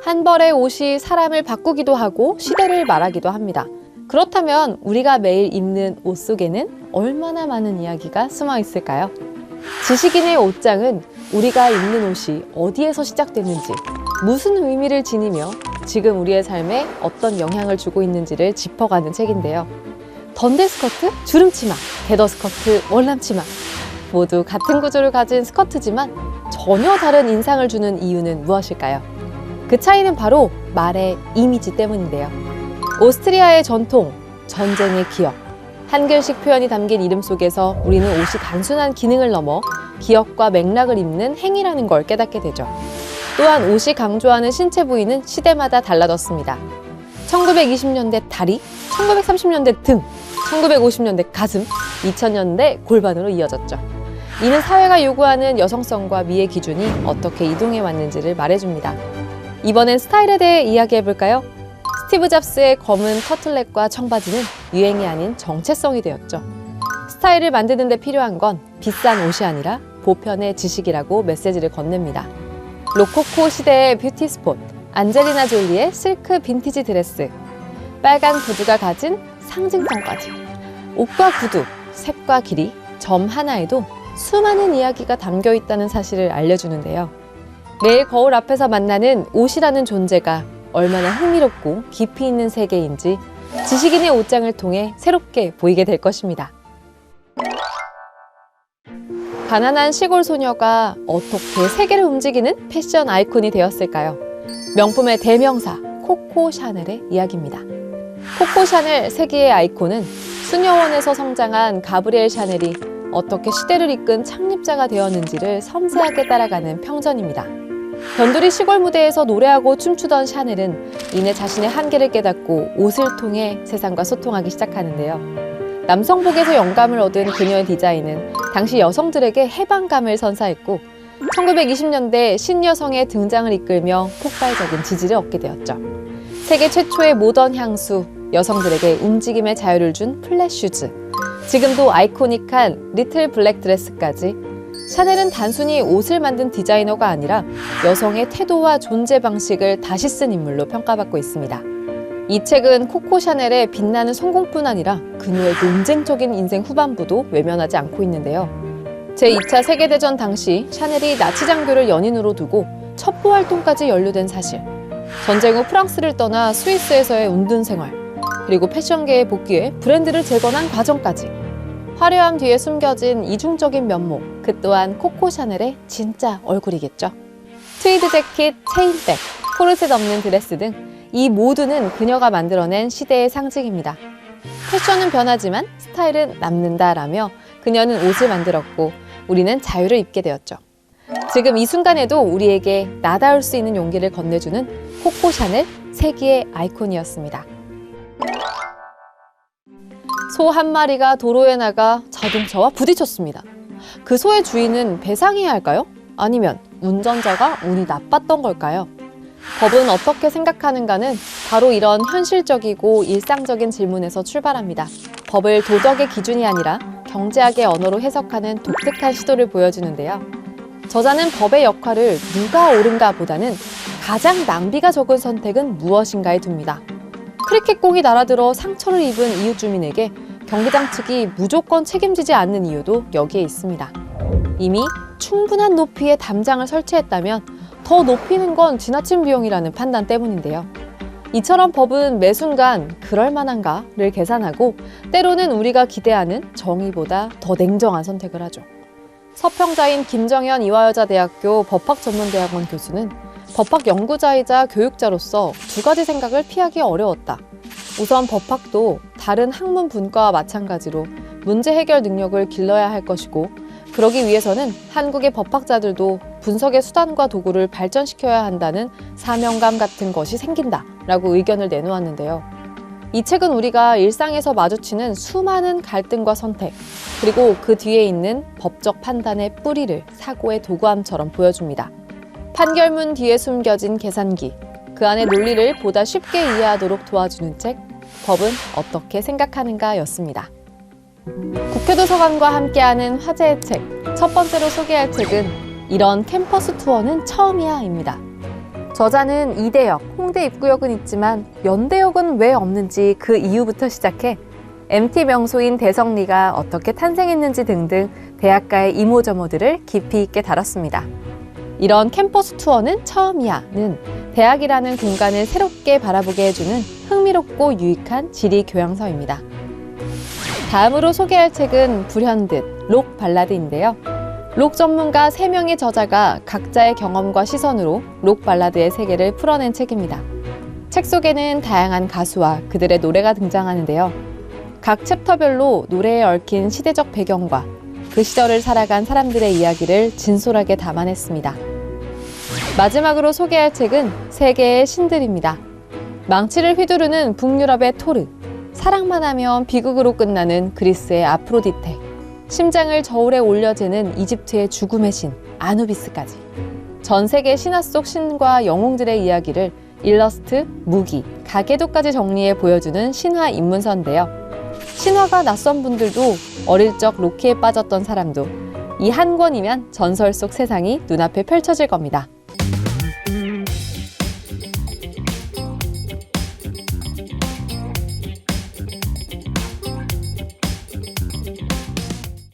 한 벌의 옷이 사람을 바꾸기도 하고 시대를 말하기도 합니다. 그렇다면 우리가 매일 입는 옷 속에는 얼마나 많은 이야기가 숨어 있을까요? 지식인의 옷장은 우리가 입는 옷이 어디에서 시작됐는지, 무슨 의미를 지니며 지금 우리의 삶에 어떤 영향을 주고 있는지를 짚어가는 책인데요. 던데 스커트, 주름 치마, 게더 스커트, 월남 치마 모두 같은 구조를 가진 스커트지만 전혀 다른 인상을 주는 이유는 무엇일까요? 그 차이는 바로 말의 이미지 때문인데요. 오스트리아의 전통, 전쟁의 기억, 한글식 표현이 담긴 이름 속에서 우리는 옷이 단순한 기능을 넘어 기억과 맥락을 잇는 행위라는 걸 깨닫게 되죠. 또한 옷이 강조하는 신체 부위는 시대마다 달라졌습니다. 1920년대 다리, 1930년대 등, 1950년대 가슴, 2000년대 골반으로 이어졌죠. 이는 사회가 요구하는 여성성과 미의 기준이 어떻게 이동해 왔는지를 말해줍니다. 이번엔 스타일에 대해 이야기해볼까요? 스티브 잡스의 검은 터틀넥과 청바지는 유행이 아닌 정체성이 되었죠. 스타일을 만드는 데 필요한 건 비싼 옷이 아니라 보편의 지식이라고 메시지를 건넵니다. 로코코 시대의 뷰티 스폿, 안젤리나 졸리의 실크 빈티지 드레스, 빨간 구두가 가진 상징성까지. 옷과 구두, 색과 길이, 점 하나에도 수많은 이야기가 담겨 있다는 사실을 알려주는데요. 매일 거울 앞에서 만나는 옷이라는 존재가 얼마나 흥미롭고 깊이 있는 세계인지 지식인의 옷장을 통해 새롭게 보이게 될 것입니다. 가난한 시골 소녀가 어떻게 세계를 움직이는 패션 아이콘이 되었을까요? 명품의 대명사 코코 샤넬의 이야기입니다. 코코 샤넬 세기의 아이콘은 수녀원에서 성장한 가브리엘 샤넬이 어떻게 시대를 이끈 창립자가 되었는지를 섬세하게 따라가는 평전입니다. 변두리 시골 무대에서 노래하고 춤추던 샤넬은 이내 자신의 한계를 깨닫고 옷을 통해 세상과 소통하기 시작하는데요. 남성복에서 영감을 얻은 그녀의 디자인은 당시 여성들에게 해방감을 선사했고 1920년대 신여성의 등장을 이끌며 폭발적인 지지를 얻게 되었죠. 세계 최초의 모던 향수, 여성들에게 움직임의 자유를 준 플랫-슈즈, 지금도 아이코닉한 리틀 블랙 드레스까지 샤넬은 단순히 옷을 만든 디자이너가 아니라 여성의 태도와 존재 방식을 다시 쓴 인물로 평가받고 있습니다. 이 책은 코코 샤넬의 빛나는 성공뿐 아니라 그녀의 논쟁적인 인생 후반부도 외면하지 않고 있는데요. 제2차 세계대전 당시 샤넬이 나치 장교를 연인으로 두고 첩보 활동까지 연루된 사실, 전쟁 후 프랑스를 떠나 스위스에서의 운둔 생활, 그리고 패션계에 복귀해 브랜드를 재건한 과정까지 화려함 뒤에 숨겨진 이중적인 면모, 그 또한 코코 샤넬의 진짜 얼굴이겠죠. 트위드 재킷, 체인백, 코르셋 없는 드레스 등 이 모두는 그녀가 만들어낸 시대의 상징입니다. 패션은 변하지만 스타일은 남는다라며 그녀는 옷을 만들었고 우리는 자유를 입게 되었죠. 지금 이 순간에도 우리에게 나다울 수 있는 용기를 건네주는 코코 샤넬 세기의 아이콘이었습니다. 소 한 마리가 도로에 나가 자동차와 부딪혔습니다. 그 소의 주인은 배상해야 할까요? 아니면 운전자가 운이 나빴던 걸까요? 법은 어떻게 생각하는가는 바로 이런 현실적이고 일상적인 질문에서 출발합니다. 법을 도덕의 기준이 아니라 경제학의 언어로 해석하는 독특한 시도를 보여주는데요. 저자는 법의 역할을 누가 옳은가 보다는 가장 낭비가 적은 선택은 무엇인가에 둡니다. 크리켓공이 날아들어 상처를 입은 이웃 주민에게 경기장 측이 무조건 책임지지 않는 이유도 여기에 있습니다. 이미 충분한 높이의 담장을 설치했다면 더 높이는 건 지나친 비용이라는 판단 때문인데요. 이처럼 법은 매 순간 그럴 만한가를 계산하고 때로는 우리가 기대하는 정의보다 더 냉정한 선택을 하죠. 서평자인 김정현 이화여자대학교 법학전문대학원 교수는 법학 연구자이자 교육자로서 두 가지 생각을 피하기 어려웠다. 우선 법학도 다른 학문 분과와 마찬가지로 문제 해결 능력을 길러야 할 것이고 그러기 위해서는 한국의 법학자들도 분석의 수단과 도구를 발전시켜야 한다는 사명감 같은 것이 생긴다라고 의견을 내놓았는데요. 이 책은 우리가 일상에서 마주치는 수많은 갈등과 선택, 그리고 그 뒤에 있는 법적 판단의 뿌리를 사고의 도구함처럼 보여줍니다. 판결문 뒤에 숨겨진 계산기, 그 안의 논리를 보다 쉽게 이해하도록 도와주는 책, 법은 어떻게 생각하는가였습니다. 국회도서관과 함께하는 화제의 책, 첫 번째로 소개할 책은 이런 캠퍼스 투어는 처음이야입니다. 저자는 이대역, 홍대 입구역은 있지만 연대역은 왜 없는지 그 이유부터 시작해 MT 명소인 대성리가 어떻게 탄생했는지 등등 대학가의 이모저모들을 깊이 있게 다뤘습니다. 이런 캠퍼스 투어는 처음이야는 대학이라는 공간을 새롭게 바라보게 해주는 흥미롭고 유익한 지리 교양서입니다. 다음으로 소개할 책은 불현듯 록 발라드인데요. 록 전문가 3명의 저자가 각자의 경험과 시선으로 록 발라드의 세계를 풀어낸 책입니다. 책 속에는 다양한 가수와 그들의 노래가 등장하는데요. 각 챕터별로 노래에 얽힌 시대적 배경과 그 시절을 살아간 사람들의 이야기를 진솔하게 담아냈습니다. 마지막으로 소개할 책은 세계의 신들입니다. 망치를 휘두르는 북유럽의 토르, 사랑만 하면 비극으로 끝나는 그리스의 아프로디테, 심장을 저울에 올려재는 이집트의 죽음의 신, 아누비스까지. 전 세계 신화 속 신과 영웅들의 이야기를 일러스트, 무기, 가계도까지 정리해 보여주는 신화 입문서인데요. 신화가 낯선 분들도 어릴 적 로키에 빠졌던 사람도 이 한 권이면 전설 속 세상이 눈앞에 펼쳐질 겁니다.